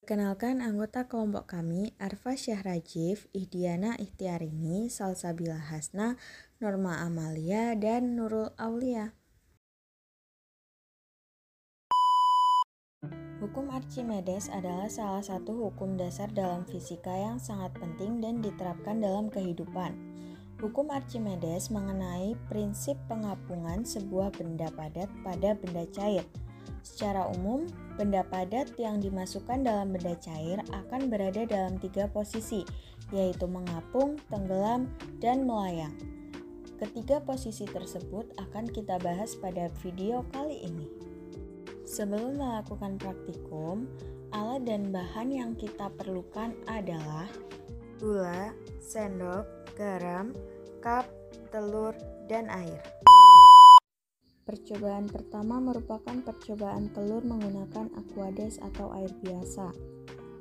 Kenalkan anggota kelompok kami, Arfa Syahrajif, Ihdiana Ikhtiarini, Salsabila Hasna, Norma Amalia, dan Nurul Aulia. Hukum Archimedes adalah salah satu hukum dasar dalam fisika yang sangat penting dan diterapkan dalam kehidupan. Hukum Archimedes mengenai prinsip pengapungan sebuah benda padat pada benda cair. Secara umum, benda padat yang dimasukkan dalam benda cair akan berada dalam 3 posisi, yaitu mengapung, tenggelam, dan melayang. Ketiga posisi tersebut akan kita bahas pada video kali ini. Sebelum melakukan praktikum, alat dan bahan yang kita perlukan adalah gula, sendok, garam, cup, telur, dan air. Percobaan pertama merupakan percobaan telur menggunakan aquades atau air biasa.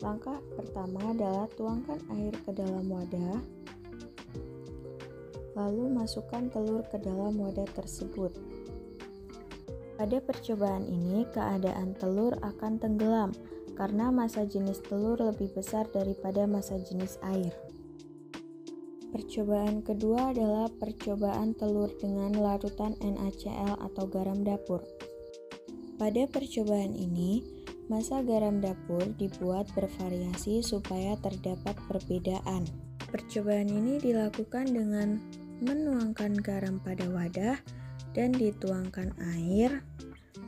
Langkah pertama adalah tuangkan air ke dalam wadah, lalu masukkan telur ke dalam wadah tersebut. Pada percobaan ini, keadaan telur akan tenggelam karena massa jenis telur lebih besar daripada massa jenis air. Percobaan kedua adalah percobaan telur dengan larutan NaCl atau garam dapur. Pada percobaan ini, massa garam dapur dibuat bervariasi supaya terdapat perbedaan. Percobaan ini dilakukan dengan menuangkan garam pada wadah dan dituangkan air,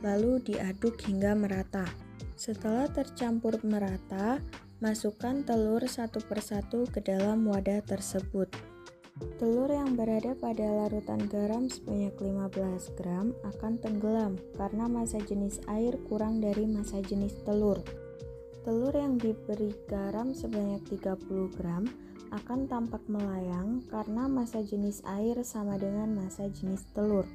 lalu diaduk hingga merata. Setelah tercampur merata, masukkan telur satu persatu ke dalam wadah tersebut. Telur yang berada pada larutan garam sebanyak 15 gram akan tenggelam karena massa jenis air kurang dari massa jenis telur. Telur yang diberi garam sebanyak 30 gram akan tampak melayang karena massa jenis air sama dengan massa jenis telur.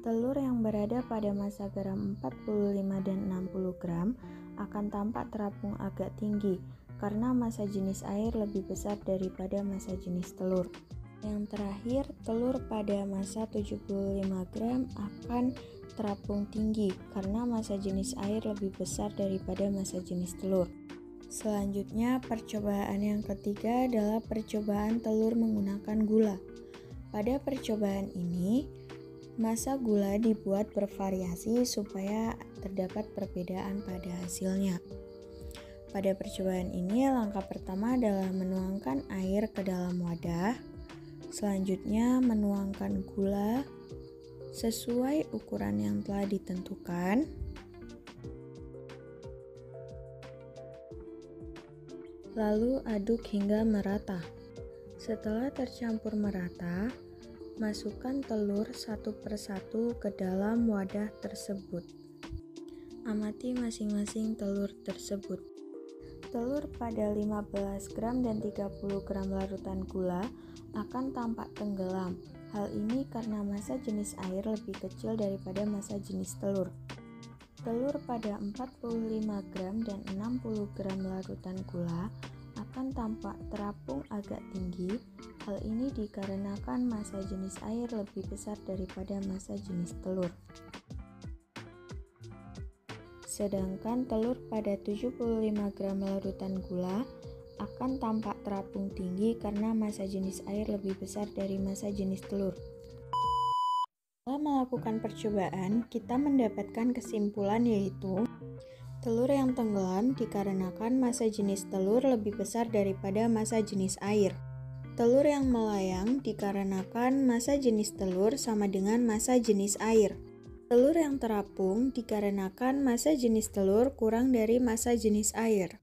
Telur yang berada pada massa garam 45 dan 60 gram akan tampak terapung agak tinggi karena massa jenis air lebih besar daripada massa jenis telur. Yang terakhir, telur pada massa 75 gram akan terapung tinggi karena massa jenis air lebih besar daripada massa jenis telur. Selanjutnya, percobaan yang ketiga adalah percobaan telur menggunakan gula. Pada percobaan ini, massa gula dibuat bervariasi supaya terdapat perbedaan pada hasilnya. Pada percobaan ini, langkah pertama adalah menuangkan air ke dalam wadah. Selanjutnya, menuangkan gula sesuai ukuran yang telah ditentukan. Lalu aduk hingga merata. Setelah tercampur merata, masukkan telur satu persatu ke dalam wadah tersebut. Amati masing-masing telur tersebut. Telur pada 15 gram dan 30 gram larutan gula akan tampak tenggelam. Hal ini karena massa jenis air lebih kecil daripada massa jenis telur. Telur pada 45 gram dan 60 gram larutan gula akan tampak terapung agak tinggi. Hal ini dikarenakan massa jenis air lebih besar daripada massa jenis telur. Sedangkan telur pada 75 gram larutan gula akan tampak terapung tinggi karena massa jenis air lebih besar dari massa jenis telur. Setelah melakukan percobaan, kita mendapatkan kesimpulan yaitu telur yang tenggelam dikarenakan massa jenis telur lebih besar daripada massa jenis air. Telur yang melayang dikarenakan massa jenis telur sama dengan massa jenis air. Telur yang terapung dikarenakan massa jenis telur kurang dari massa jenis air.